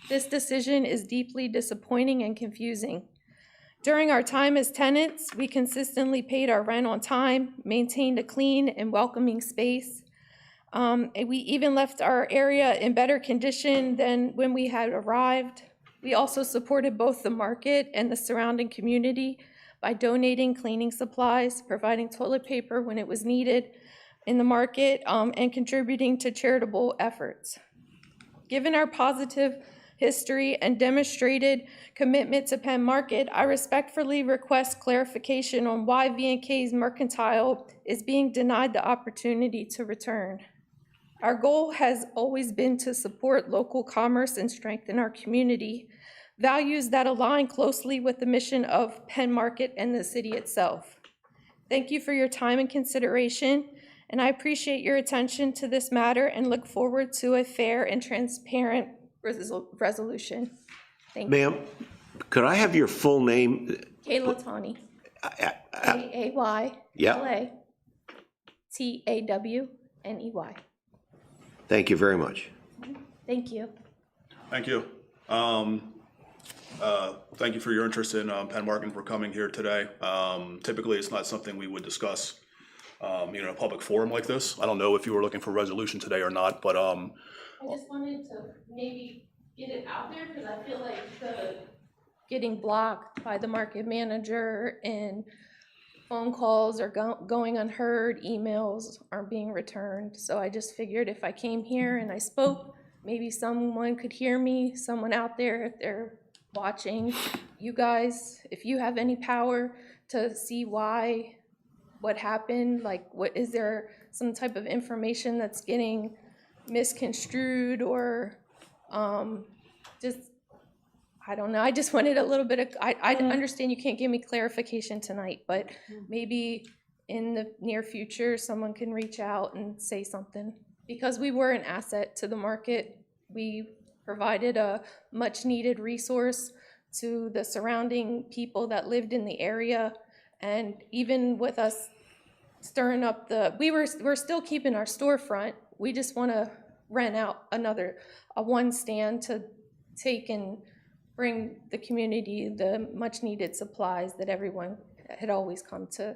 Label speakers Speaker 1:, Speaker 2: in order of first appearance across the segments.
Speaker 1: This decision is deeply disappointing and confusing. During our time as tenants, we consistently paid our rent on time, maintained a clean and welcoming space. And we even left our area in better condition than when we had arrived. We also supported both the market and the surrounding community by donating cleaning supplies, providing toilet paper when it was needed in the market, and contributing to charitable efforts. Given our positive history and demonstrated commitment to Penn Market, I respectfully request clarification on why V&K's Mercantile is being denied the opportunity to return. Our goal has always been to support local commerce and strengthen our community, values that align closely with the mission of Penn Market and the city itself. Thank you for your time and consideration, and I appreciate your attention to this matter and look forward to a fair and transparent resolution. Thank you.
Speaker 2: Ma'am, could I have your full name?
Speaker 1: Kayla Tawney. AAYLATAWNEY.
Speaker 2: Thank you very much.
Speaker 1: Thank you.
Speaker 3: Thank you. Thank you for your interest in Penn Market and for coming here today. Typically, it's not something we would discuss in a public forum like this. I don't know if you were looking for a resolution today or not, but
Speaker 1: I just wanted to maybe get it out there because I feel like getting blocked by the market manager and phone calls are going unheard, emails aren't being returned. So I just figured if I came here and I spoke, maybe someone could hear me, someone out there, if they're watching, you guys, if you have any power to see why, what happened, like what is there some type of information that's getting misconstrued or just, I don't know. I just wanted a little bit of, I understand you can't give me clarification tonight, but maybe in the near future, someone can reach out and say something. Because we were an asset to the market. We provided a much needed resource to the surrounding people that lived in the area. And even with us stirring up we're still keeping our storefront. We just want to rent out a one stand to take and bring the community the much needed supplies that everyone had always come to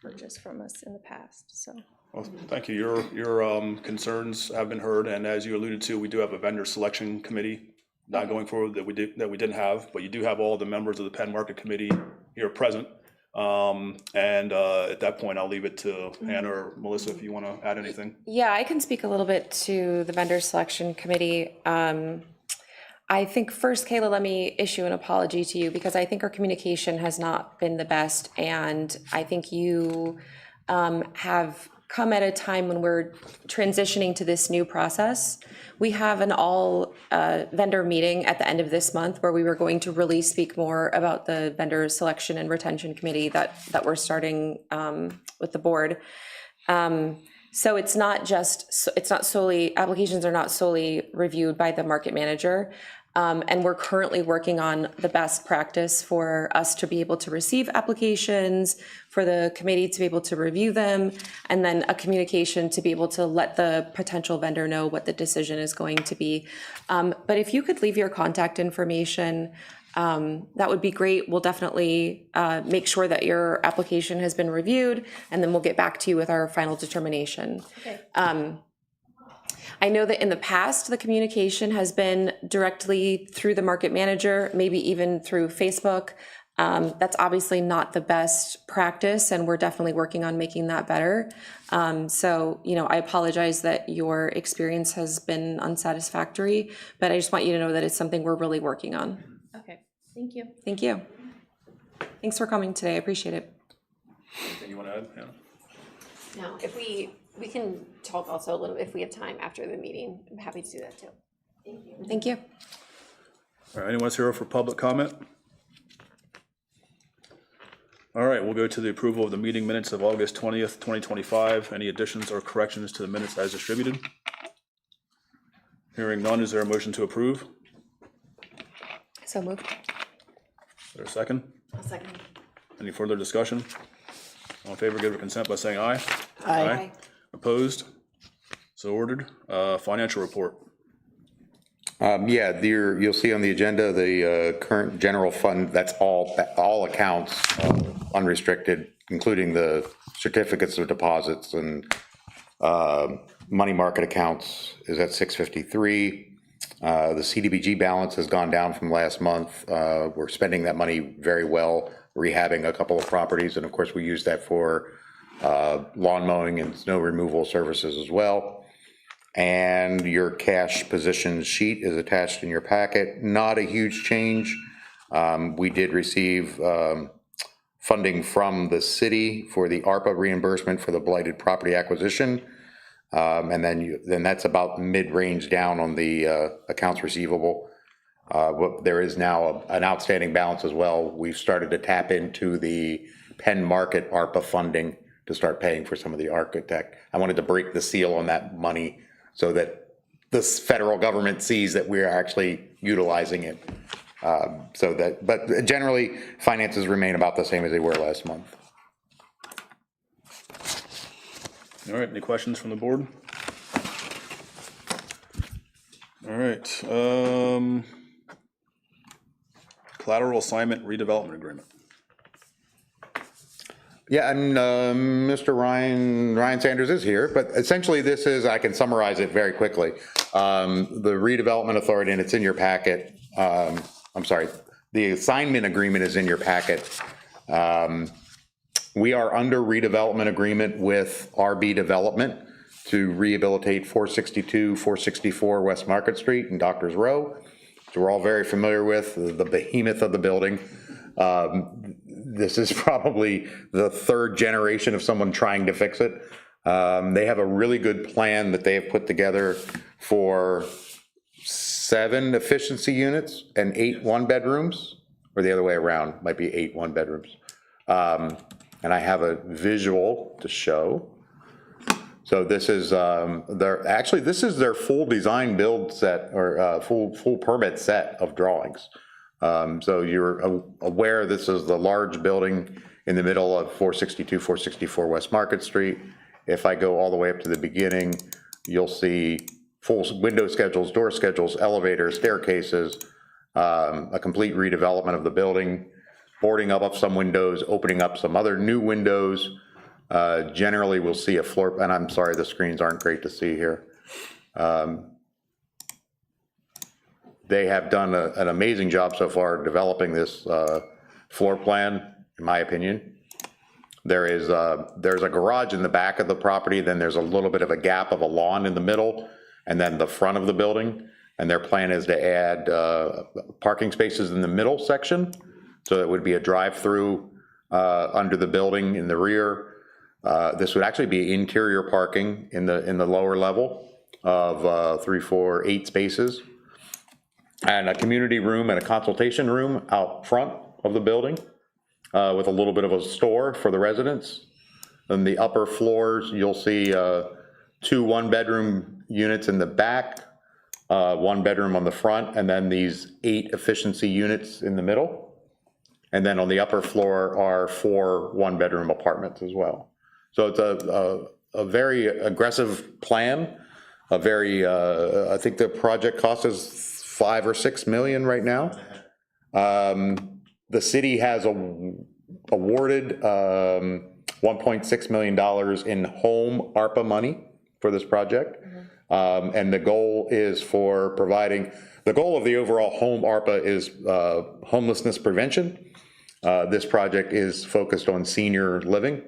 Speaker 1: purchase from us in the past. So.
Speaker 3: well, thank you. Your concerns have been heard, and as you alluded to, we do have a vendor selection committee not going forward that we didn't have, but you do have all the members of the Penn Market Committee here present. And at that point, I'll leave it to Hannah or Melissa if you want to add anything.
Speaker 4: Yeah, I can speak a little bit to the vendor selection committee. I think first, Kayla, let me issue an apology to you because I think our communication has not been the best. And I think you have come at a time when we're transitioning to this new process. We have an all vendor meeting at the end of this month where we were going to really speak more about the vendor selection and retention committee that we're starting with the board. So it's not solely, applications are not solely reviewed by the market manager. And we're currently working on the best practice for us to be able to receive applications, for the committee to be able to review them, and then a communication to be able to let the potential vendor know what the decision is going to be. But if you could leave your contact information, that would be great. We'll definitely make sure that your application has been reviewed, and then we'll get back to you with our final determination. Okay. I know that in the past, the communication has been directly through the market manager, maybe even through Facebook. That's obviously not the best practice, and we're definitely working on making that better. So, I apologize that your experience has been unsatisfactory, but I just want you to know that it's something we're really working on.
Speaker 1: Okay, thank you.
Speaker 4: Thank you. Thanks for coming today. I appreciate it.
Speaker 3: Anything you want to add, Hannah?
Speaker 5: No, if we can talk also a little, if we have time after the meeting, I'm happy to do that too. Thank you.
Speaker 4: Thank you.
Speaker 3: All right, anyone else here for public comment? All right, we'll go to the approval of the meeting minutes of August 20th, 2025. Any additions or corrections to the minutes as distributed? Hearing none, is there a motion to approve?
Speaker 4: So moved.
Speaker 3: Is there a second?
Speaker 5: I'll second.
Speaker 3: Any further discussion? All in favor, give their consent by saying aye.
Speaker 5: Aye.
Speaker 3: Opposed? So ordered. Financial report.
Speaker 6: Yeah, you'll see on the agenda, the current general fund, that's all accounts, unrestricted, including the certificates of deposits and money market accounts is at 653. The CDBG balance has gone down from last month. We're spending that money very well, rehabbing a couple of properties, and of course, we use that for lawn mowing and snow removal services as well. And your cash position sheet is attached in your packet. Not a huge change. We did receive funding from the city for the ARPA reimbursement for the blighted property acquisition. And then that's about mid-range down on the accounts receivable. There is now an outstanding balance as well. We've started to tap into the Penn Market ARPA funding to start paying for some of the architect. I wanted to break the seal on that money so that the federal government sees that we're actually utilizing it. But generally, finances remain about the same as they were last month.
Speaker 3: All right, any questions from the board? All right. Collateral assignment redevelopment agreement.
Speaker 6: Yeah, and Mr. Ryan Sanders is here, but essentially this is, I can summarize it very quickly. The redevelopment authority, and it's in your packet. I'm sorry, the assignment agreement is in your packet. We are under redevelopment agreement with Redevelopment to rehabilitate 462, 464 West Market Street and Doctors Row, which we're all very familiar with, the behemoth of the building. This is probably the third generation of someone trying to fix it. They have a really good plan that they have put together for 7 efficiency units and 8 one-bedrooms, or the other way around, might be 8 one-bedrooms. And I have a visual to show. So this is this is their full design build set, or full permit set of drawings. So you're aware this is the large building in the middle of 462, 464 West Market Street. If I go all the way up to the beginning, you'll see full window schedules, door schedules, elevators, staircases, a complete redevelopment of the building, boarding up some windows, opening up some other new windows. Generally, we'll see a floor, and I'm sorry, the screens aren't great to see here. They have done an amazing job so far developing this floor plan, in my opinion. There's a garage in the back of the property, then there's a little bit of a gap of a lawn in the middle, and then the front of the building. And their plan is to add parking spaces in the middle section. So it would be a drive-through under the building in the rear. This would actually be interior parking in the lower level of 3, 4, 8 spaces. And a community room and a consultation room out front of the building with a little bit of a store for the residents. On the upper floors, you'll see 2 one-bedroom units in the back, 1 bedroom on the front, and then these 8 efficiency units in the middle. And then on the upper floor are 4 one-bedroom apartments as well. So it's a very aggressive plan, a very, I think the project cost is $5 or $6 million right now. The city has awarded $1.6 million in home ARPA money for this project. And the goal is for providing, the goal of the overall home ARPA is homelessness prevention. This project is focused on senior living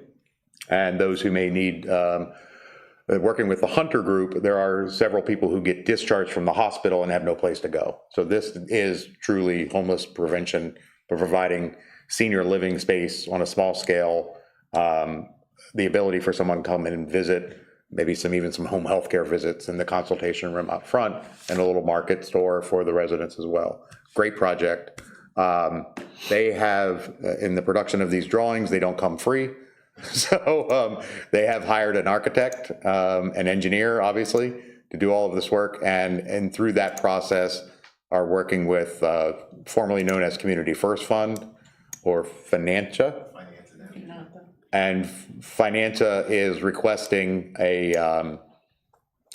Speaker 6: and those who may need, working with the Hunter Group, there are several people who get discharged from the hospital and have no place to go. So this is truly homeless prevention, for providing senior living space on a small scale, the ability for someone to come in and visit, maybe even some home health care visits in the consultation room out front, and a little market store for the residents as well. Great project. They have, in the production of these drawings, they don't come free. So they have hired an architect, an engineer, obviously, to do all of this work, and through that process are working with formerly known as Community First Fund, or Finantia. And Finantia is requesting a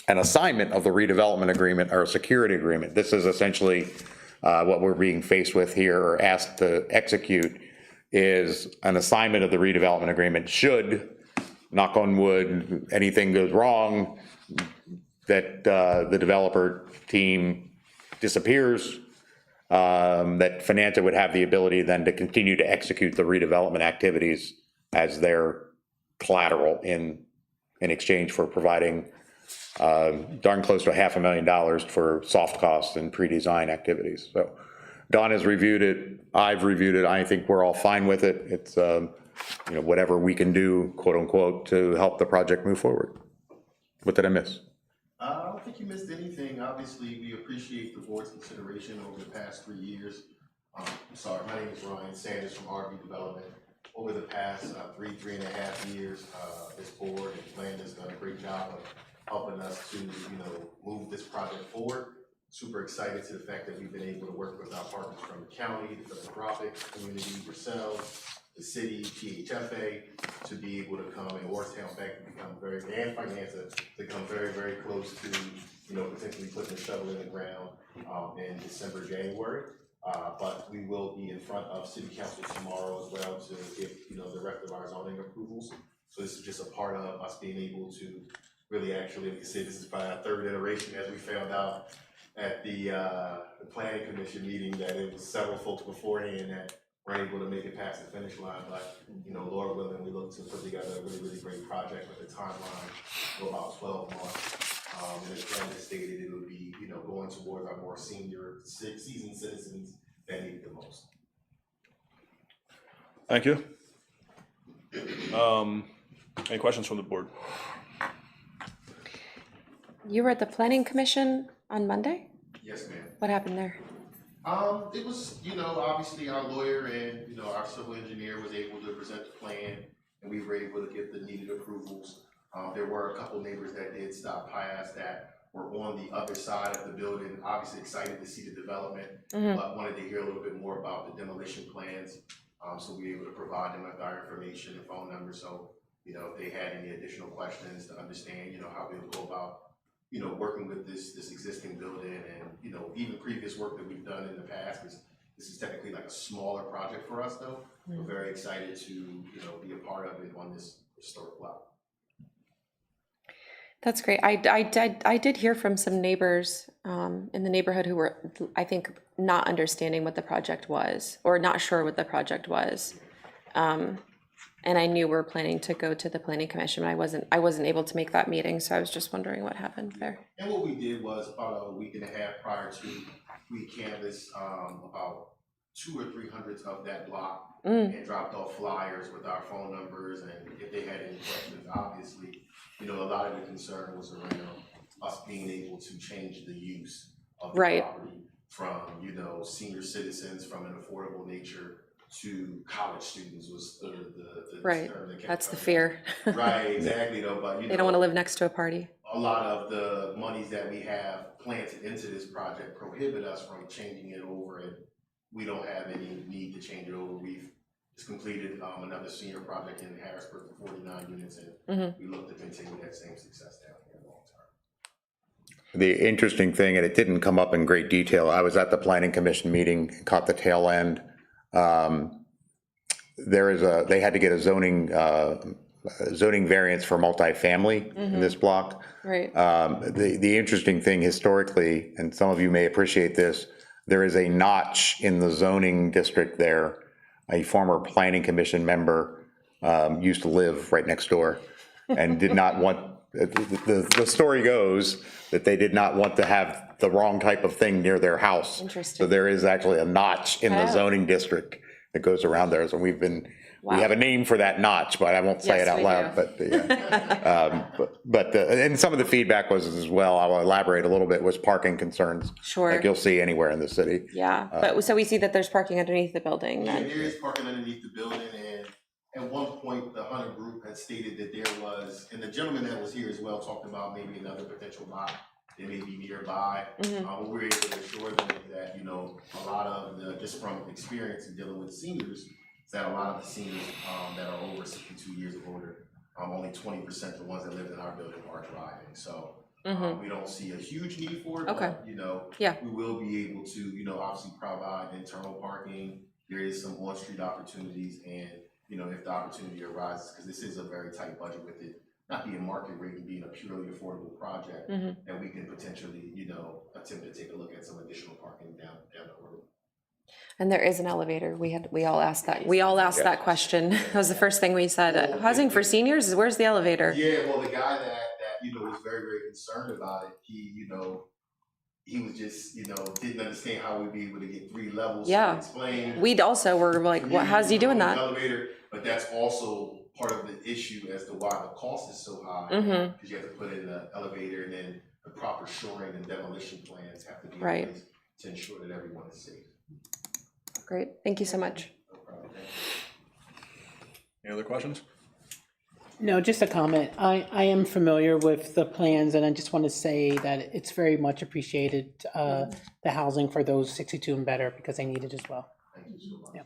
Speaker 6: an assignment of the redevelopment agreement or a security agreement. This is essentially what we're being faced with here or asked to execute is an assignment of the redevelopment agreement should, knock on wood, anything goes wrong, that the developer team disappears, that Finanta would have the ability then to continue to execute the redevelopment activities as their collateral in exchange for providing darn close to $500,000 for soft costs and pre-design activities. So Don has reviewed it, I've reviewed it, I think we're all fine with it. It's whatever we can do, quote unquote, to help the project move forward. What did I miss?
Speaker 7: I don't think you missed anything. Obviously, we appreciate the board's consideration over the past 3 years. My name is Ryan Sanders from Redevelopment. Over the past 3.5 years, this board and plan has done a great job of helping us to, move this project forward. Super excited to the fact that we've been able to work with our partners from the county, the philanthropic community, yourselves, the city, PHFA, to be able to come and Orstown Bank to become and Finanta to come very, very close to, potentially putting a shovel in the ground in December, January. But we will be in front of City Council tomorrow as well to get, the rest of our zoning approvals. So this is just a part of us being able to really actually, like I said, this is probably our third iteration as we found out at the planning commission meeting that it was several folks beforehand that weren't able to make it past the finish line. But, Lord willing, we look to put together a really, really great project with a timeline of about 12 months. And as Brenda stated, it would be, going towards our more senior, seasoned citizens that need it the most.
Speaker 3: Thank you. Any questions from the board?
Speaker 4: You were at the planning commission on Monday?
Speaker 7: Yes, ma'am.
Speaker 4: What happened there?
Speaker 7: It was, obviously our lawyer and, our civil engineer was able to present the plan and we were able to get the needed approvals. There were a couple neighbors that did stop past that were on the other side of the building, obviously excited to see the development, but wanted to hear a little bit more about the demolition plans. So we were able to provide them with our information and phone number. So, if they had any additional questions to understand, how we would go about, working with this existing building and, even previous work that we've done in the past, because this is technically like a smaller project for us though. We're very excited to, be a part of it on this historic lot.
Speaker 4: That's great. I did hear from some neighbors in the neighborhood who were, I think, not understanding what the project was or not sure what the project was. And I knew we're planning to go to the planning commission, but I wasn't able to make that meeting, so I was just wondering what happened there.
Speaker 7: And what we did was about a week and a half prior to, we canvassed about 200 or 300 of that block and dropped off flyers with our phone numbers and if they had any questions. Obviously, a lot of the concern was around us being able to change the use of the property from, senior citizens from an affordable nature to college students was the concern that kept
Speaker 4: That's the
Speaker 7: coming
Speaker 4: fear.
Speaker 7: up. Right, exactly though, but
Speaker 4: They don't want to live next to a party.
Speaker 7: A lot of the monies that we have planted into this project prohibit us from changing it over, and we don't have any need to change it over. We've just completed another senior project in Harrisburg for 49 units, and we look to continue that same success down here long term.
Speaker 6: The interesting thing, and it didn't come up in great detail, I was at the planning commission meeting, caught the tail end. They had to get a zoning variance for multifamily in this block.
Speaker 4: Right.
Speaker 6: The interesting thing historically, and some of you may appreciate this, there is a notch in the zoning district there. A former planning commission member used to live right next door and did not want, the story goes that they did not want to have the wrong type of thing near their house.
Speaker 4: Interesting.
Speaker 6: So there is actually a notch in the zoning district that goes around there. So we have a name for that notch, but I won't say it out loud. But yeah. And some of the feedback was as well, I'll elaborate a little bit, was parking concerns.
Speaker 4: Sure.
Speaker 6: Like you'll see anywhere in the city.
Speaker 4: Yeah, but so we see that there's parking underneath the building
Speaker 7: Yeah,
Speaker 4: then.
Speaker 7: there is parking underneath the building, and at one point, the Hunter Group had stated that there was, and the gentleman that was here as well talked about maybe another potential lot that may be nearby. We were able to assure them that, a lot of the, just from experience in dealing with seniors, is that a lot of the seniors that are over 62 years of older, only 20% of the ones that live in our building are driving. So We don't see a huge need for it,
Speaker 4: Okay.
Speaker 7: but, you know,
Speaker 4: Yeah.
Speaker 7: we will be able to, you know, obviously provide internal parking. There is some on-street opportunities, and, you know, if the opportunity arises, because this is a very tight budget with it not being market rate and being a purely affordable project, and we can potentially, you know, attempt to take a look at some additional parking down the road.
Speaker 4: And there is an elevator. We all asked that. We all asked that question. That was the first thing we said. Housing for seniors, where's the elevator?
Speaker 7: Yeah, well, the guy that you know was very, very concerned about it, you know, he was just, you know, didn't understand how we'd be able to get 3 levels.
Speaker 4: Yeah.
Speaker 7: To explain.
Speaker 4: We'd also were like, what, how's he doing that?
Speaker 7: Elevator, but that's also part of the issue as to why the cost is so high. Because you have to put in the elevator, and then the proper shoring and demolition plans have to be in place to ensure that everyone is safe.
Speaker 4: Great, thank you so much.
Speaker 7: No problem. Thank you.
Speaker 3: Any other questions?
Speaker 8: No, just a comment. I am familiar with the plans, and I just want to say that it's very much appreciated, the housing for those 62 and better, because they need it as well.
Speaker 7: Thank you so much.
Speaker 8: Yeah.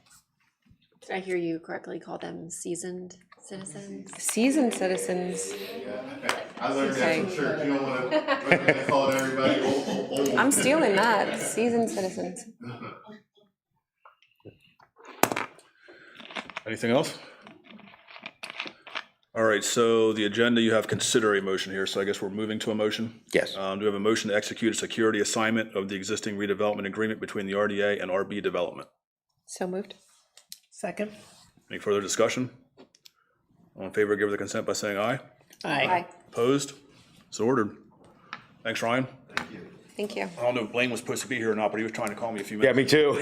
Speaker 5: Did I hear you correctly call them seasoned citizens?
Speaker 4: Seasoned citizens.
Speaker 7: Yeah. I learned that from church. You don't want to call everybody old.
Speaker 4: I'm stealing that, seasoned citizens.
Speaker 3: Anything else? All right, so the agenda, you have consider a motion here, so I guess we're moving to a motion.
Speaker 6: Yes.
Speaker 3: Do we have a motion to execute a security assignment of the existing redevelopment agreement between the RDA and RB Development?
Speaker 4: So moved.
Speaker 8: Second?
Speaker 3: Any further discussion? All in favor, give the consent by saying aye.
Speaker 8: Aye.
Speaker 3: Opposed? So ordered. Thanks, Ryan.
Speaker 7: Thank you.
Speaker 4: Thank you.
Speaker 3: I don't know if Blaine was supposed to be here or not, but he was trying to call me a few
Speaker 6: Yeah,
Speaker 3: minutes.
Speaker 6: me too.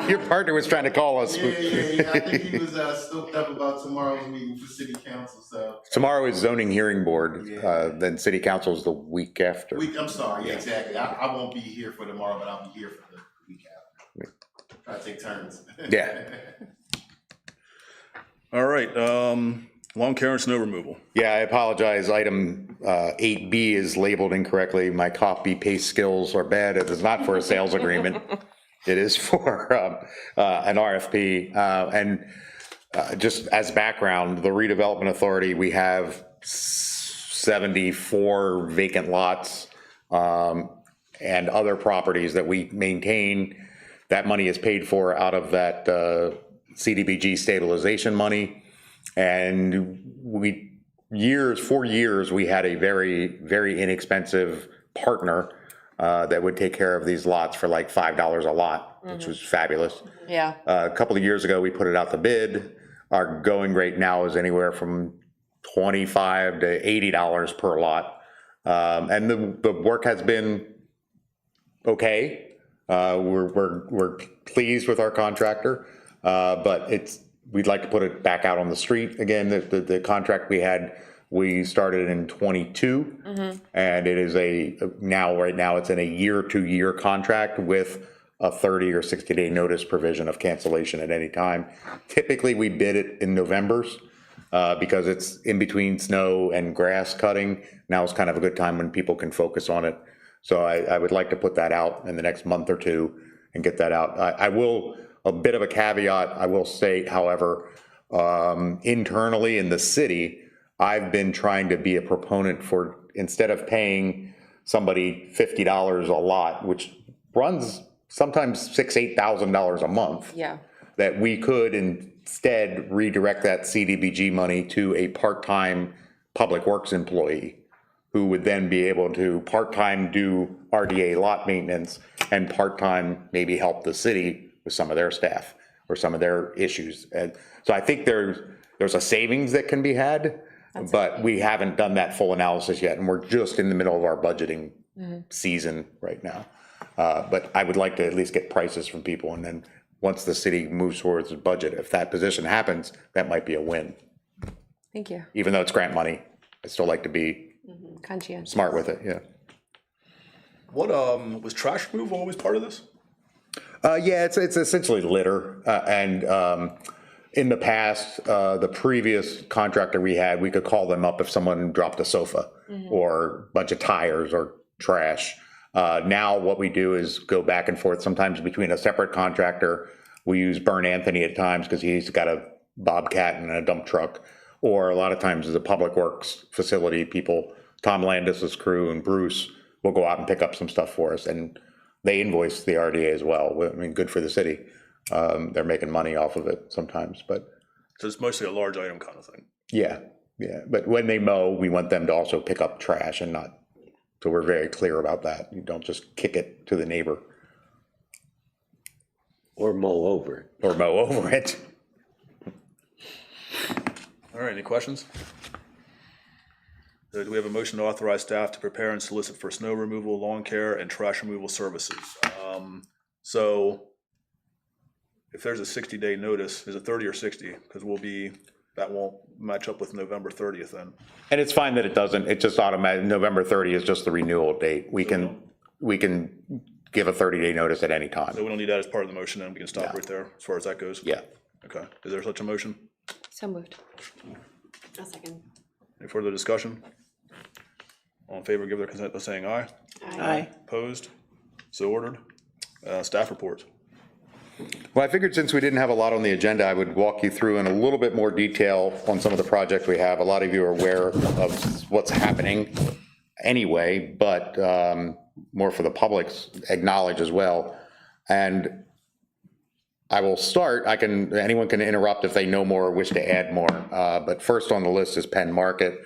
Speaker 6: Your partner was trying to call us.
Speaker 7: Yeah. I think he was stoked up about tomorrow's meeting for city council. So
Speaker 6: Tomorrow is zoning hearing board, then city council is the week after.
Speaker 7: I'm sorry. Yeah, exactly. I won't be here for tomorrow, but I'll be here for the week after. Try to take turns.
Speaker 6: Yeah.
Speaker 3: All right, lawn care and snow removal.
Speaker 6: Yeah, I apologize. Item 8B is labeled incorrectly. My copy paste skills are bad. It is not for a sales agreement. It is for an RFP. And just as background, the redevelopment authority, we have 74 vacant lots and other properties that we maintain. That money is paid for out of that CDBG stabilization money. And for years, we had a very, very inexpensive partner that would take care of these lots for like $5 a lot, which was fabulous.
Speaker 4: Yeah.
Speaker 6: A couple of years ago, we put it out to bid. Our going rate now is anywhere from $25 to $80 per lot. And the work has been okay. We're pleased with our contractor, but we'd like to put it back out on the street again. The contract we started in 22, and it is right now it's in a year to year contract with a 30 or 60-day notice provision of cancellation at any time. Typically, we bid it in Novembers because it's in between snow and grass cutting. Now is kind of a good time when people can focus on it. So I would like to put that out in the next month or two and get that out. A bit of a caveat, I will state, however, internally in the city, I've been trying to be a proponent for, instead of paying somebody $50 a lot, which runs sometimes $6,000, $8,000 a month.
Speaker 4: Yeah.
Speaker 6: That we could instead redirect that CDBG money to a part-time public works employee who would then be able to part-time do RDA lot maintenance and part-time maybe help the city with some of their staff or some of their issues. And so I think there's a savings that can be had, but we haven't done that full analysis yet, and we're just in the middle of our budgeting season right now. But I would like to at least get prices from people, and then once the city moves towards the budget, if that position happens, that might be a win.
Speaker 4: Thank you.
Speaker 6: Even though it's grant money, I still like to be
Speaker 4: Conscientious.
Speaker 6: smart with it, yeah.
Speaker 3: What, was trash removal always part of this?
Speaker 6: Yeah, it's essentially litter, and in the past, the previous contractor we had, we could call them up if someone dropped a sofa or a bunch of tires or trash. Now what we do is go back and forth sometimes between a separate contractor. We use Burn Anthony at times because he's got a Bobcat and a dump truck, or a lot of times as a public works facility, people Tom Landis's crew and Bruce will go out and pick up some stuff for us, and they invoice the RDA as well. I mean, good for the city. They're making money off of it sometimes, but
Speaker 3: So it's mostly a large item kind of thing.
Speaker 6: yeah. But when they mow, we want them to also pick up trash and not, so we're very clear about that. You don't just kick it to the neighbor
Speaker 2: Or mow over it.
Speaker 6: or mow over it.
Speaker 3: All right, any questions? Do we have a motion to authorize staff to prepare and solicit for snow removal, lawn care, and trash removal services? So if there's a 60-day notice, is it 30 or 60? Because that won't match up with November 30th then.
Speaker 6: And it's fine that it doesn't, it's just automatic, November 30 is just the renewal date. We can give a 30-day notice at any time.
Speaker 3: So we don't need that as part of the motion, and we can stop right there as far as that goes?
Speaker 6: Yeah.
Speaker 3: Okay, is there such a motion?
Speaker 4: So moved.
Speaker 5: A second.
Speaker 3: Any further discussion? All in favor, give their consent by saying aye.
Speaker 8: Aye.
Speaker 3: Opposed? So ordered. Staff reports.
Speaker 6: Well, I figured since we didn't have a lot on the agenda, I would walk you through in a little bit more detail on some of the projects we have. A lot of you are aware of what's happening anyway, but more for the public's acknowledge as well. And I will start, anyone can interrupt if they know more or wish to add more. But first on the list is Penn Market.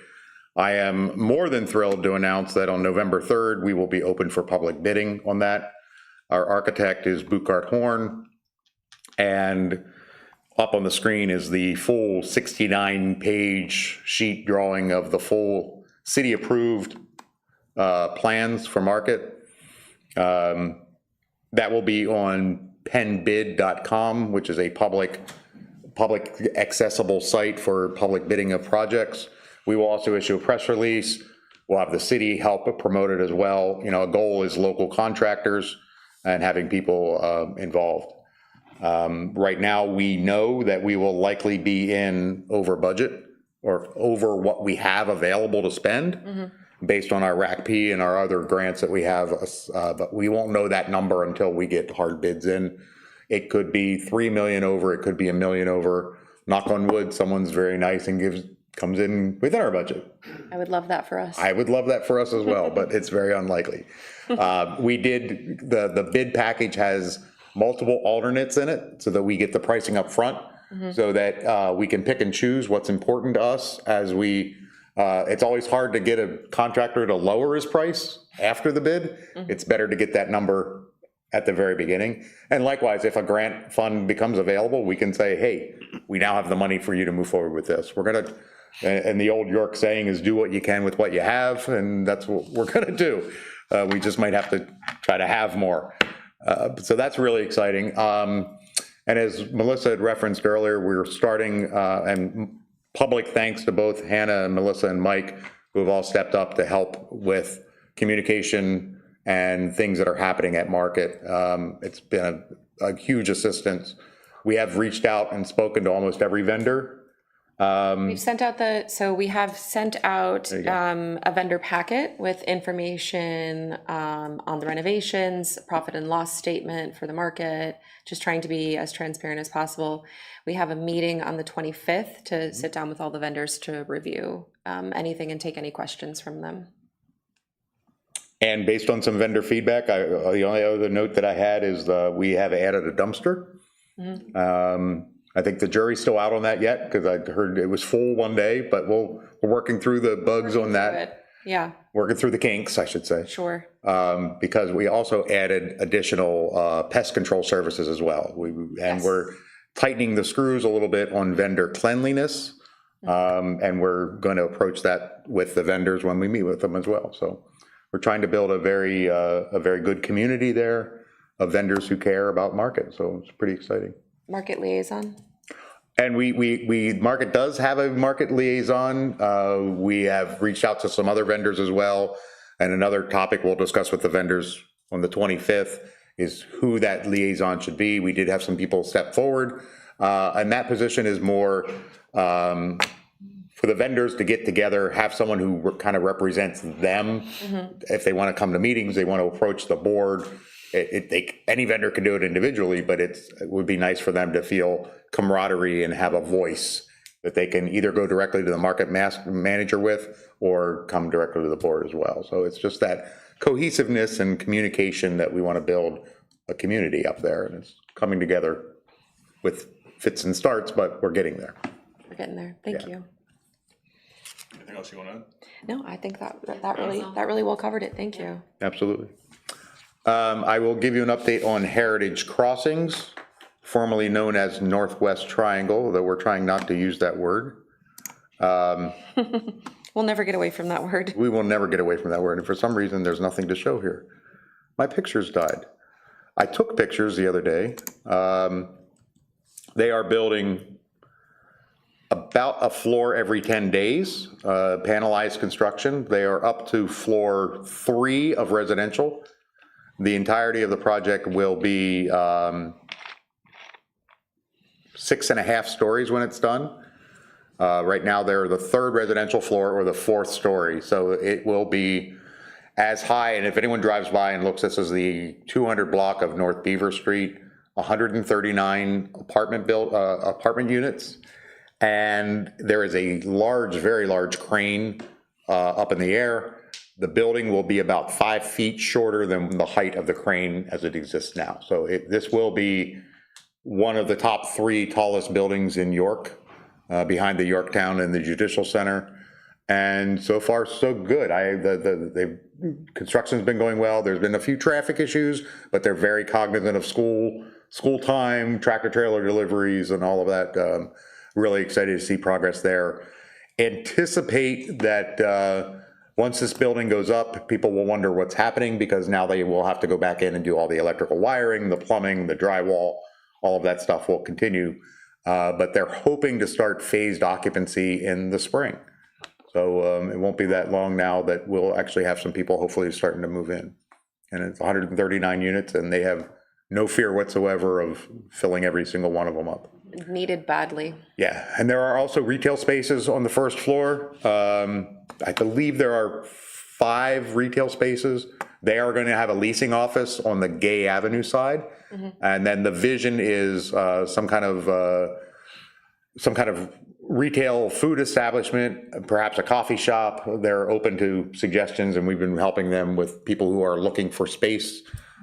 Speaker 6: I am more than thrilled to announce that on November 3rd, we will be open for public bidding on that. Our architect is Buchart Horn. And up on the screen is the full 69-page sheet drawing of the full city-approved plans for market. That will be on pennbid.com, which is a public accessible site for public bidding of projects. We will also issue a press release. We'll have the city help promote it as well. You know, a goal is local contractors and having people involved. Right now, we know that we will likely be in over budget or over what we have available to spend based on our RACP and our other grants that we have. But we won't know that number until we get hard bids in. It could be 3 million over, it could be $1 million over. Knock on wood, someone's very nice and comes in within our budget.
Speaker 4: I would love that for us.
Speaker 6: I would love that for us as well, but it's very unlikely. We did, the bid package has multiple alternates in it so that we get the pricing up front so that we can pick and choose what's important to us as we, it's always hard to get a contractor to lower his price after the bid. It's better to get that number at the very beginning. And likewise, if a grant fund becomes available, we can say, hey, we now have the money for you to move forward with this. We're gonna, and the old York saying is do what you can with what you have, and that's what we're gonna do. We just might have to try to have more. So that's really exciting. And as Melissa had referenced earlier, we're starting, and public thanks to both Hannah and Melissa and Mike, who have all stepped up to help with communication and things that are happening at market. It's been a huge assistance. We have reached out and spoken to almost every vendor.
Speaker 4: We've sent out we have sent out a vendor packet with information on the renovations, profit and loss statement for the market, just trying to be as transparent as possible. We have a meeting on the 25th to sit down with all the vendors to review anything and take any questions from them.
Speaker 6: And based on some vendor feedback, the only other note that I had is we have added a dumpster. I think the jury's still out on that yet because I heard it was full one day, but we're working through the bugs on that.
Speaker 4: Yeah,
Speaker 6: Working through the kinks, I should say.
Speaker 4: sure.
Speaker 6: Because we also added additional pest control services as well. We're tightening the screws a little bit on vendor cleanliness. And we're going to approach that with the vendors when we meet with them as well. So we're trying to build a very good community there of vendors who care about market. So it's pretty exciting.
Speaker 4: Market liaison.
Speaker 6: And market does have a market liaison. We have reached out to some other vendors as well. And another topic we'll discuss with the vendors on the 25th is who that liaison should be. We did have some people step forward. And that position is more for the vendors to get together, have someone who kind of represents them. If they want to come to meetings, they want to approach the board. Any vendor can do it individually, but it would be nice for them to feel camaraderie and have a voice that they can either go directly to the market manager with or come directly to the board as well. So it's just that cohesiveness and communication that we want to build a community up there, and it's coming together with fits and starts, but we're getting there.
Speaker 4: We're getting there. Thank
Speaker 6: Yeah.
Speaker 4: you.
Speaker 3: Anything else you want to add?
Speaker 4: No, I think that really well covered it. Thank you.
Speaker 6: Absolutely. I will give you an update on Heritage Crossings, formerly known as Northwest Triangle, though we're trying not to use that word.
Speaker 4: We'll never get away from that word.
Speaker 6: We will never get away from that word, and for some reason, there's nothing to show here. My pictures died. I took pictures the other day. They are building about a floor every 10 days, panelized construction. They are up to floor 3 of residential. The entirety of the project will be 6.5 stories when it's done. Right now, they're the 3rd residential floor or the 4th story, so it will be as high, and if anyone drives by and looks, this is the 200 block of North Beaver Street, 139 apartment units, and there is a large, very large crane up in the air. The building will be about 5 feet shorter than the height of the crane as it exists now. So this will be one of the top 3 tallest buildings in York, behind the Yorktown and the Judicial Center. And so far, so good. The construction's been going well. There's been a few traffic issues, but they're very cognizant of school time, tractor trailer deliveries, and all of that. Really excited to see progress there. Anticipate that once this building goes up, people will wonder what's happening, because now they will have to go back in and do all the electrical wiring, the plumbing, the drywall, all of that stuff will continue. But they're hoping to start phased occupancy in the spring. So it won't be that long now that we'll actually have some people hopefully starting to move in. And it's 139 units, and they have no fear whatsoever of filling every single one of them up.
Speaker 4: Needed badly.
Speaker 6: Yeah, and there are also retail spaces on the 1st floor. I believe there are 5 retail spaces. They are going to have a leasing office on the Gay Avenue side. And then the vision is some kind of retail food establishment, perhaps a coffee shop. They're open to suggestions, and we've been helping them with people who are looking for space.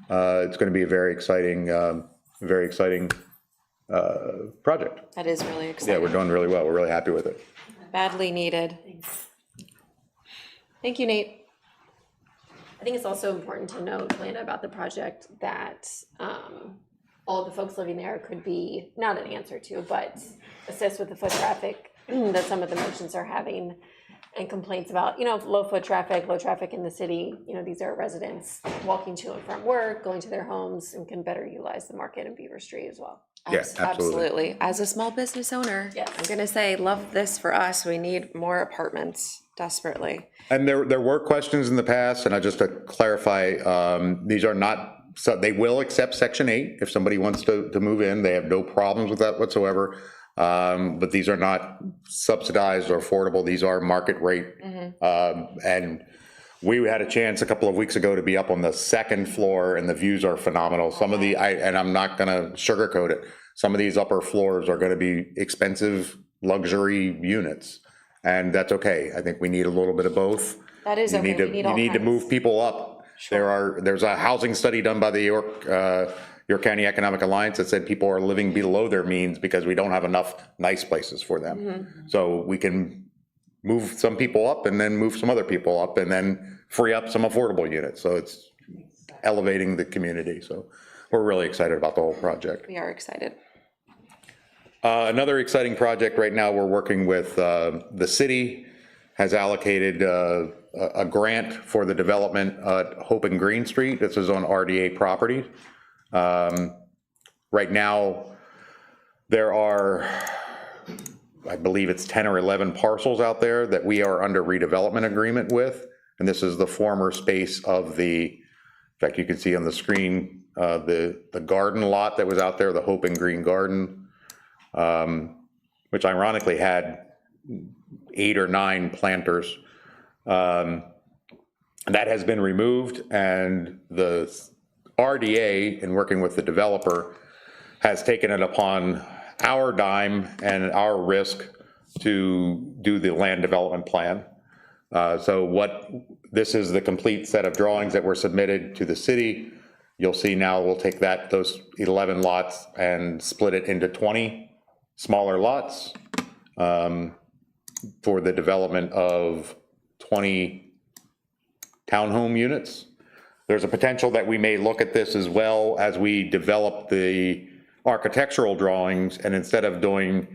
Speaker 6: It's going to be a very exciting project.
Speaker 4: That is really exciting.
Speaker 6: Yeah, we're doing really well. We're really happy with it.
Speaker 4: Badly needed. Thank you, Nate.
Speaker 5: I think it's also important to note, Lana, about the project that all the folks living there could be, not an answer to, but assist with the foot traffic that some of the merchants are having, and complaints about, low foot traffic, low traffic in the city. These are residents walking to and from work, going to their homes, and can better utilize the market in Beaver Street as well.
Speaker 6: Yes, absolutely.
Speaker 4: As a small business owner,
Speaker 5: Yes.
Speaker 4: I'm gonna say, love this for us. We need more apartments desperately.
Speaker 6: And there were questions in the past, and just to clarify, these are not, so they will accept Section 8 if somebody wants to move in. They have no problems with that whatsoever. But these are not subsidized or affordable. These are market rate. And we had a chance a couple of weeks ago to be up on the 2nd floor, and the views are phenomenal. Some of the, and I'm not gonna sugarcoat it, some of these upper floors are gonna be expensive luxury units. And that's okay. I think we need a little bit of both.
Speaker 4: That is okay. We need all
Speaker 6: You need to
Speaker 4: kinds.
Speaker 6: move people up. There's a housing study done by the York County Economic Alliance that said people are living below their means because we don't have enough nice places for them. So we can move some people up and then move some other people up and then free up some affordable units. So it's elevating the community. So we're really excited about the whole project.
Speaker 4: We are excited.
Speaker 6: Another exciting project right now, we're working with the city has allocated a grant for the development at Hope and Green Street. This is on RDA property. Right now, there are, I believe it's 10 or 11 parcels out there that we are under redevelopment agreement with. And this is the former space of in fact, you can see on the screen, the garden lot that was out there, the Hope and Green Garden, which ironically had 8 or 9 planters. That has been removed, and the RDA, in working with the developer, has taken it upon our dime and our risk to do the land development plan. This is the complete set of drawings that were submitted to the city. You'll see now we'll take those 11 lots and split it into 20 smaller lots for the development of 20 townhome units. There's a potential that we may look at this as well as we develop the architectural drawings, and instead of doing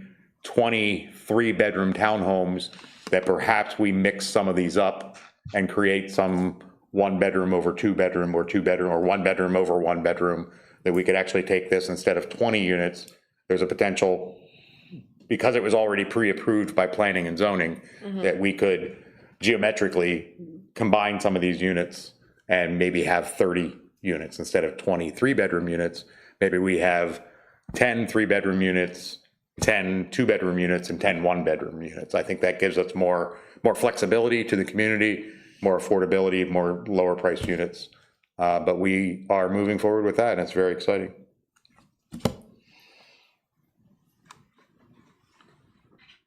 Speaker 6: 20 3-bedroom townhomes, that perhaps we mix some of these up and create some 1-bedroom over 2-bedroom or 2-bedroom or 1-bedroom over 1-bedroom, that we could actually take this instead of 20 units. There's a potential, because it was already pre-approved by planning and zoning, that we could geometrically combine some of these units and maybe have 30 units instead of 20 3-bedroom units. Maybe we have 10 3-bedroom units, 10 2-bedroom units, and 10 1-bedroom units. I think that gives us more flexibility to the community, more affordability, more lower priced units. But we are moving forward with that, and it's very exciting.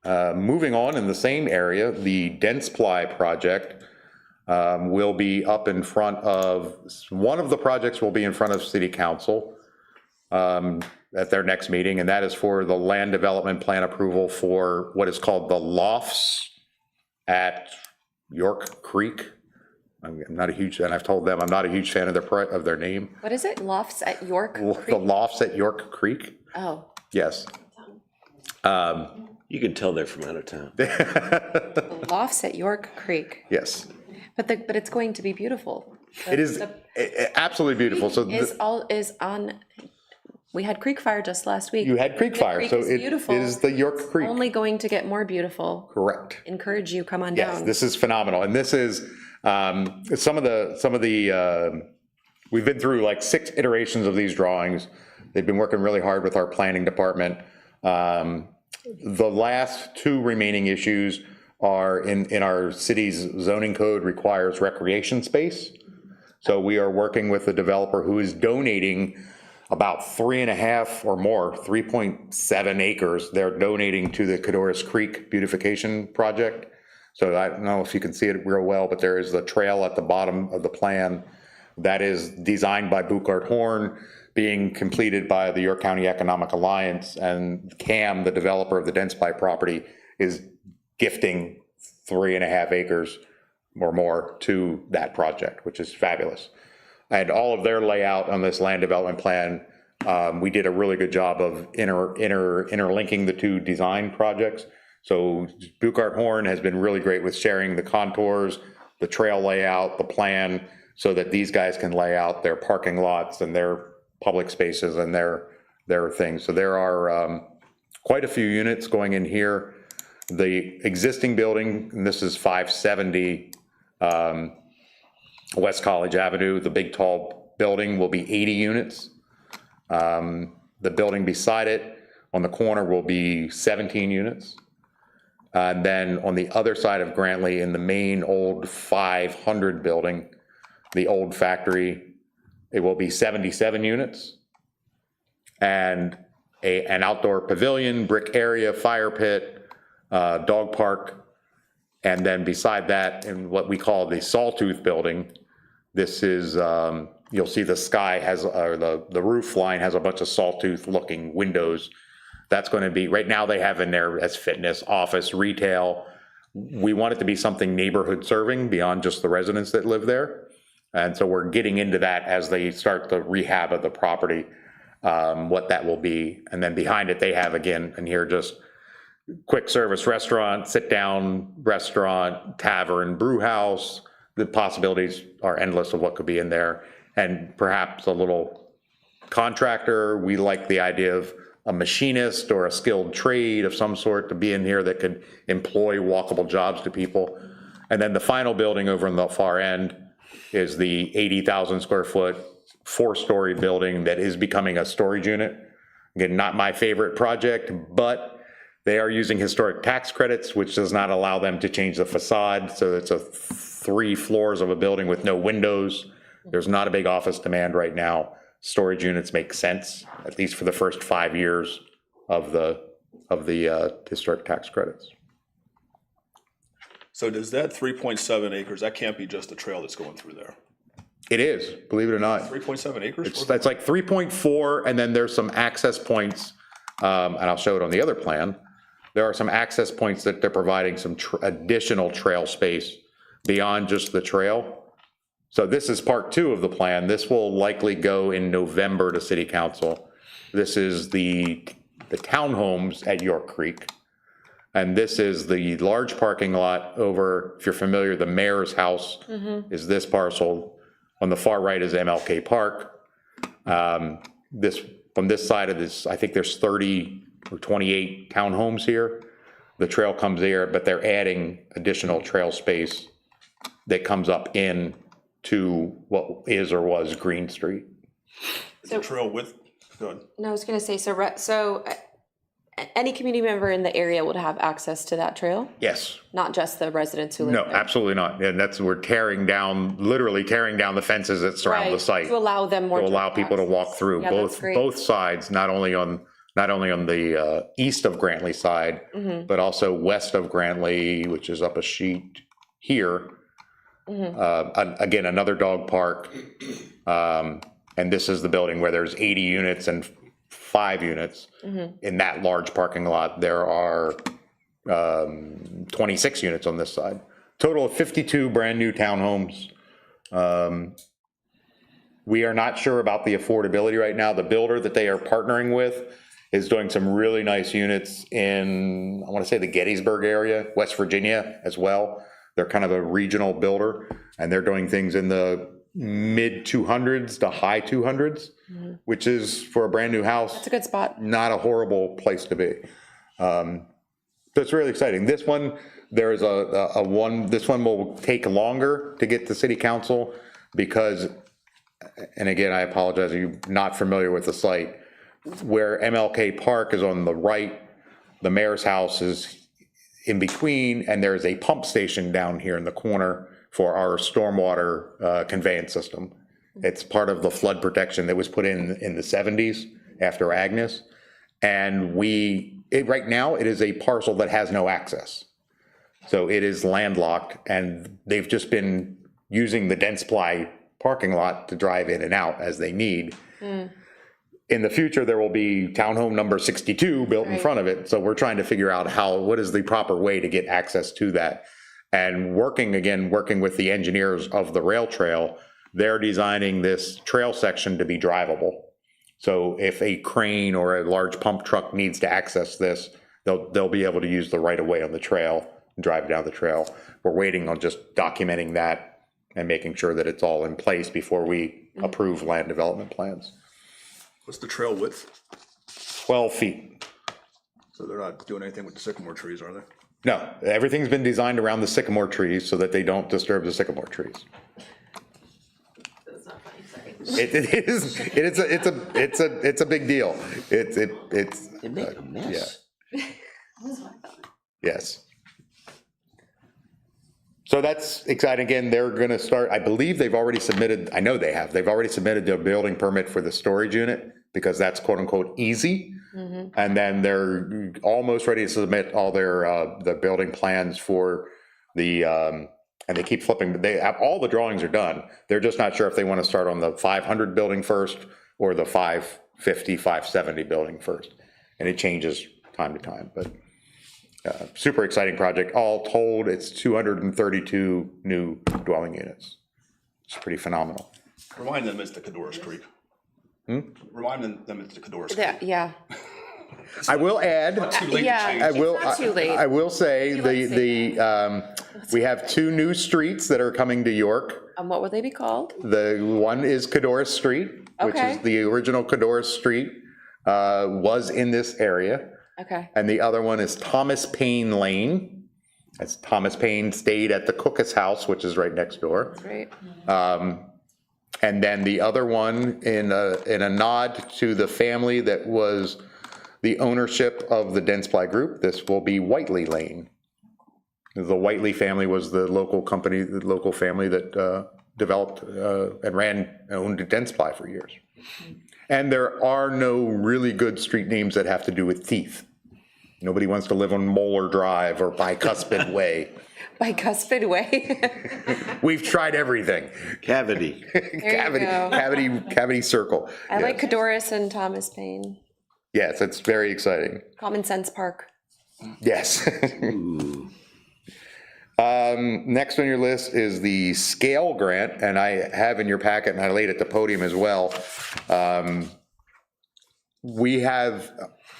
Speaker 6: Moving on in the same area, the dense ply project will be up in front of, one of the projects will be in front of City Council at their next meeting, and that is for the land development plan approval for what is called the lofts at York Creek. I'm not a huge, and I've told them I'm not a huge fan of their name.
Speaker 4: What is it? Lofts at York Creek?
Speaker 6: The lofts at York Creek.
Speaker 4: Oh,
Speaker 6: Yes.
Speaker 2: You can tell they're from out of town.
Speaker 4: the lofts at York Creek.
Speaker 6: Yes.
Speaker 4: But it's going to be beautiful.
Speaker 6: It is absolutely beautiful. So
Speaker 4: Is on, we had creek fire just last week.
Speaker 6: you had creek
Speaker 4: The
Speaker 6: fire,
Speaker 4: creek
Speaker 6: so
Speaker 4: is
Speaker 6: it
Speaker 4: beautiful.
Speaker 6: is the York Creek.
Speaker 4: Only going to get more beautiful.
Speaker 6: Correct.
Speaker 4: Encourage you, come on
Speaker 6: Yes,
Speaker 4: down.
Speaker 6: this is phenomenal, and this is some of the we've been through like 6 iterations of these drawings. They've been working really hard with our planning department. The last 2 remaining issues are in our city's zoning code requires recreation space. So we are working with a developer who is donating about 3.5 or more, 3.7 acres. They're donating to the Cadorus Creek beautification project. So I don't know if you can see it real well, but there is the trail at the bottom of the plan that is designed by Buchard Horn, being completed by the York County Economic Alliance, and CAM, the developer of the dense ply property, is gifting 3.5 acres or more to that project, which is fabulous. And all of their layout on this land development plan, we did a really good job of interlinking the 2 design projects. So Buchard Horn has been really great with sharing the contours, the trail layout, the plan, so that these guys can lay out their parking lots and their public spaces and their things. So there are quite a few units going in here. The existing building, and this is 570 West College Avenue, the big tall building will be 80 units. The building beside it on the corner will be 17 units. And then on the other side of Grantley, in the main old 500 building, the old factory, it will be 77 units. And an outdoor pavilion, brick area, fire pit, dog park. And then beside that, in what we call the Sawtooth building, this is, you'll see the sky has, or the roof line has a bunch of sawtooth looking windows. That's going to be, right now they have in there as fitness, office, retail. We want it to be something neighborhood serving beyond just the residents that live there. And so we're getting into that as they start the rehab of the property, what that will be. And then behind it, they have again, and here just quick service restaurant, sit down restaurant, tavern, brew house. The possibilities are endless of what could be in there. And perhaps a little contractor. We like the idea of a machinist or a skilled trade of some sort to be in here that could employ walkable jobs to people. And then the final building over in the far end is the 80,000 square foot, 4-story building that is becoming a storage unit. Again, not my favorite project, but they are using historic tax credits, which does not allow them to change the facade. So it's a 3 floors of a building with no windows. There's not a big office demand right now. Storage units make sense, at least for the first 5 years of the historic tax credits.
Speaker 3: So does that 3.7 acres, that can't be just a trail that's going through there?
Speaker 6: It is, believe it or not.
Speaker 3: 3.7 acres?
Speaker 6: That's like 3.4, and then there's some access points, and I'll show it on the other plan. There are some access points that they're providing some additional trail space beyond just the trail. So this is part 2 of the plan. This will likely go in November to city council. This is the townhomes at York Creek. And this is the large parking lot over, if you're familiar, the mayor's house is this parcel. On the far right is MLK Park. From this side of this, I think there's 30 or 28 townhomes here. The trail comes here, but they're adding additional trail space that comes up in to what is or was Green Street.
Speaker 3: Is the trail width, good.
Speaker 4: No, I was gonna say, so any community member in the area would have access to that trail,
Speaker 6: Yes.
Speaker 4: not just the residents who live
Speaker 6: No,
Speaker 4: there?
Speaker 6: absolutely not. And we're literally tearing down the fences that surround the
Speaker 4: Right,
Speaker 6: site.
Speaker 4: to allow them more.
Speaker 6: To allow
Speaker 4: direct
Speaker 6: people to walk
Speaker 4: access.
Speaker 6: through,
Speaker 4: Yeah, that's great.
Speaker 6: both sides, not only on the east of Grantley side, but also west of Grantley, which is up a sheet here. Again, another dog park. And this is the building where there's 80 units and 5 units. In that large parking lot, there are 26 units on this side. Total of 52 brand-new townhomes. We are not sure about the affordability right now. The builder that they are partnering with is doing some really nice units in, I want to say, the Gettysburg area, West Virginia as well. They're kind of a regional builder, and they're doing things in the mid 200s to high 200s, which is, for a brand new house,
Speaker 4: It's a good spot.
Speaker 6: not a horrible place to be. So it's really exciting. This one, there's this one will take longer to get to city council because, and again, I apologize if you're not familiar with the site, where MLK Park is on the right, the mayor's house is in between, and there's a pump station down here in the corner for our stormwater conveyance system. It's part of the flood protection that was put in the 70s after Agnes. And right now, it is a parcel that has no access. So it is landlocked, and they've just been using the dense ply parking lot to drive in and out as they need. In the future, there will be townhome number 62 built in front of it. So we're trying to figure out what is the proper way to get access to that. And working with the engineers of the rail trail, they're designing this trail section to be drivable. So if a crane or a large pump truck needs to access this, they'll be able to use the right of way on the trail and drive down the trail. We're waiting on just documenting that and making sure that it's all in place before we approve land development plans.
Speaker 3: What's the trail width?
Speaker 6: 12 feet.
Speaker 3: So they're not doing anything with the sycamore trees, are they?
Speaker 6: No, everything's been designed around the sycamore trees so that they don't disturb the sycamore trees.
Speaker 5: That's not funny, sorry.
Speaker 6: It's a big deal. It's
Speaker 2: They make a mess.
Speaker 6: yes. So that's exciting. Again, they're going to start, I believe they've already submitted, I know they have, they've already submitted their building permit for the storage unit because that's quote unquote easy. And then they're almost ready to submit all their building plans for the, and they keep flipping, they have, all the drawings are done. They're just not sure if they want to start on the 500 building first or the 550, 570 building first. And it changes time to time, but super exciting project. All told, it's 232 new dwelling units. It's pretty phenomenal.
Speaker 3: Remind them it's the Cadorus Creek. Remind them it's the Cadorus Creek.
Speaker 4: Yeah,
Speaker 6: I will add,
Speaker 3: Too late to
Speaker 4: yeah,
Speaker 3: change.
Speaker 6: I will,
Speaker 4: it's not too late.
Speaker 6: I will say we have 2 new streets that are coming to York.
Speaker 4: What would they be called?
Speaker 6: The one is Cadorus Street, which is
Speaker 4: Okay.
Speaker 6: the original Cadorus Street, was in this area.
Speaker 4: Okay,
Speaker 6: And the other one is Thomas Paine Lane. That's Thomas Paine stayed at the Cook's house, which is right next door.
Speaker 4: great.
Speaker 6: And then the other one, in a nod to the family that was the ownership of the Densply Group, this will be Whiteley Lane. The Whiteley family was the local company, the local family that developed and owned Densply for years. And there are no really good street names that have to do with teeth. Nobody wants to live on Moeller Drive or Bicuspid Way.
Speaker 4: Bicuspid way.
Speaker 6: We've tried everything.
Speaker 2: Cavity.
Speaker 6: Cavity circle.
Speaker 4: I like
Speaker 6: Yes.
Speaker 4: Cadoris and Thomas Paine.
Speaker 6: Yes, it's very exciting.
Speaker 4: Common Sense Park.
Speaker 6: Yes.
Speaker 2: Ooh.
Speaker 6: Next on your list is the scale grant, and I have in your packet, and I laid at the podium as well. We have,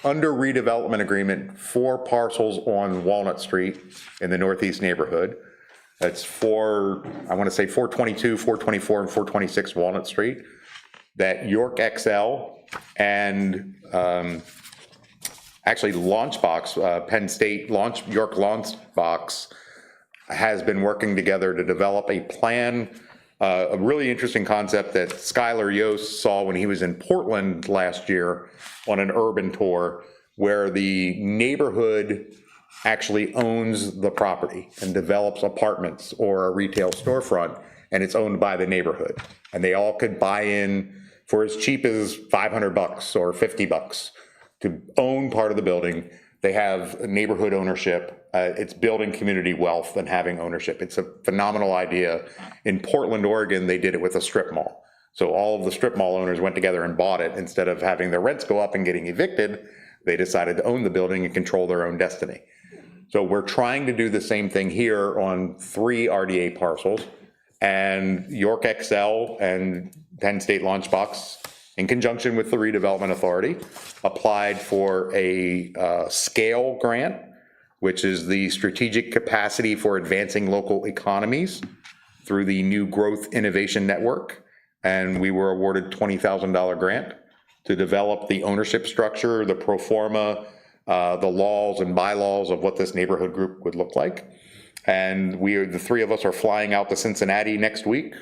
Speaker 6: under redevelopment agreement, 4 parcels on Walnut Street in the northeast neighborhood. That's I want to say 422, 424, and 426 Walnut Street, that York XL and actually Launchbox, Penn State York Launchbox has been working together to develop a plan, a really interesting concept that Skylar Yost saw when he was in Portland last year on an urban tour, where the neighborhood actually owns the property and develops apartments or a retail storefront, and it's owned by the neighborhood. And they all could buy in for as cheap as $500 or $50 to own part of the building. They have neighborhood ownership. It's building community wealth and having ownership. It's a phenomenal idea. In Portland, Oregon, they did it with a strip mall. So all of the strip mall owners went together and bought it. Instead of having their rents go up and getting evicted, they decided to own the building and control their own destiny. So we're trying to do the same thing here on 3 RDA parcels, and York XL and Penn State Launchbox, in conjunction with the Redevelopment Authority, applied for a scale grant, which is the strategic capacity for advancing local economies through the New Growth Innovation Network. And we were awarded $20,000 grant to develop the ownership structure, the pro forma, the laws and bylaws of what this neighborhood group would look like. And the 3 of us are flying out to Cincinnati next week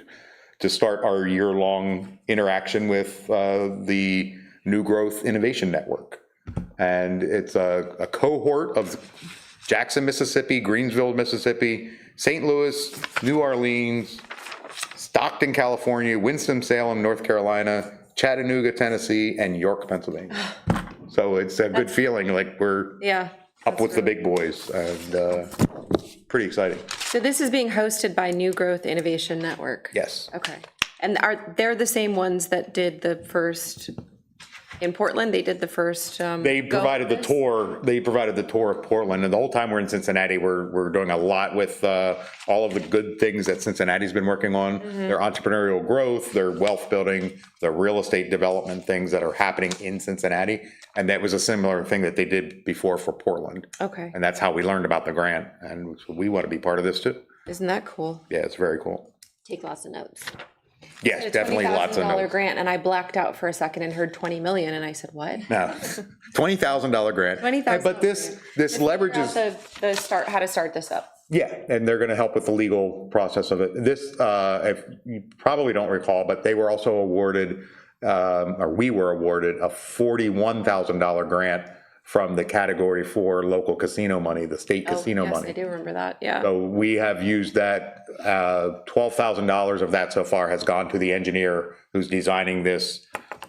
Speaker 6: to start our year-long interaction with the New Growth Innovation Network. And it's a cohort of Jackson, Mississippi, Greensville, Mississippi, St. Louis, New Orleans, Stockton, California, Winston-Salem, North Carolina, Chattanooga, Tennessee, and York, Pennsylvania. So it's a good feeling, like we're up with the big boys, and pretty exciting.
Speaker 4: So this is being hosted by New Growth Innovation Network?
Speaker 6: Yes.
Speaker 4: Okay. And they're the same ones that did the first, in Portland, they did the first.
Speaker 6: They provided the tour. They provided the tour of Portland, and the whole time we're in Cincinnati, we're doing a lot with all of the good things that Cincinnati's been working on. Their entrepreneurial growth, their wealth building, their real estate development things that are happening in Cincinnati, and that was a similar thing that they did before for Portland.
Speaker 4: Okay.
Speaker 6: And that's how we learned about the grant, and so we want to be part of this too.
Speaker 4: Isn't that cool?
Speaker 6: Yeah, it's very cool.
Speaker 5: Take lots of notes.
Speaker 6: Yes, definitely lots of
Speaker 4: $20,000
Speaker 6: notes.
Speaker 4: grant, and I blacked out for a second and heard 20 million, and I said, what?
Speaker 6: No, $20,000 grant.
Speaker 4: $20,000.
Speaker 6: But this leverages.
Speaker 4: The start, how to start this up.
Speaker 6: Yeah, and they're going to help with the legal process of it. This, if you probably don't recall, but they were also awarded, or we were awarded a $41,000 grant from the category for local casino money, the state casino
Speaker 4: yes,
Speaker 6: money.
Speaker 4: I do remember that, yeah.
Speaker 6: So we have used that, $12,000 of that so far has gone to the engineer who's designing this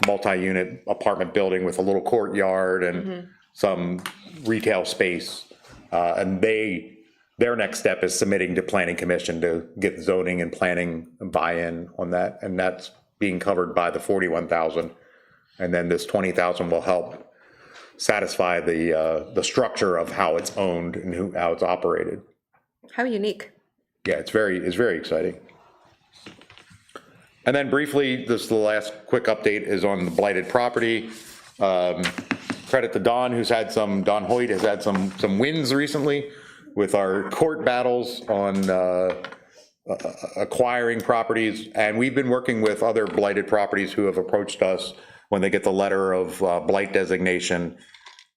Speaker 6: multi-unit apartment building with a little courtyard and some retail space. And their next step is submitting to Planning Commission to get zoning and planning buy-in on that. And that's being covered by the 41,000. And then this 20,000 will help satisfy the structure of how it's owned and how it's operated.
Speaker 4: How unique.
Speaker 6: Yeah, it's very exciting. And then briefly, the last quick update is on the blighted property. Credit to Don Hoyt has had some wins recently with our court battles on acquiring properties. And we've been working with other blighted properties who have approached us when they get the letter of blight designation,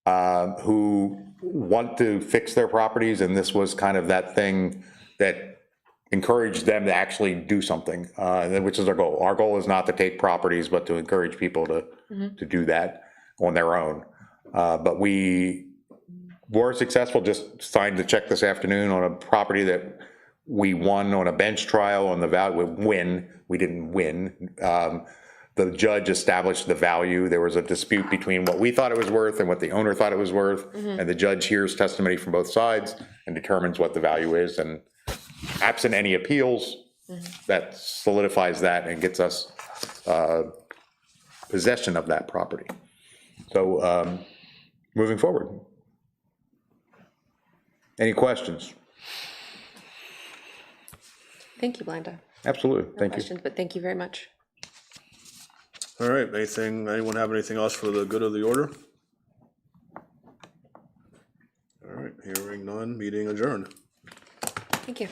Speaker 6: who want to fix their properties. And this was kind of that thing that encourage them to actually do something, which is our goal. Our goal is not to take properties, but to encourage people to do that on their own. But we were successful, just signed the check this afternoon on a property that we won on a bench trial on the value. We didn't win. The judge established the value. There was a dispute between what we thought it was worth and what the owner thought it was worth. And the judge hears testimony from both sides and determines what the value is. And absent any appeals, that solidifies that and gets us possession of that property. So moving forward. Any questions?
Speaker 4: Thank you, Blanda.
Speaker 6: Absolutely,
Speaker 4: No
Speaker 6: thank you.
Speaker 4: questions, but thank you very much.
Speaker 3: All right, anyone have anything else for the good of the order? All right, hearing none, meeting adjourned.
Speaker 4: Thank you.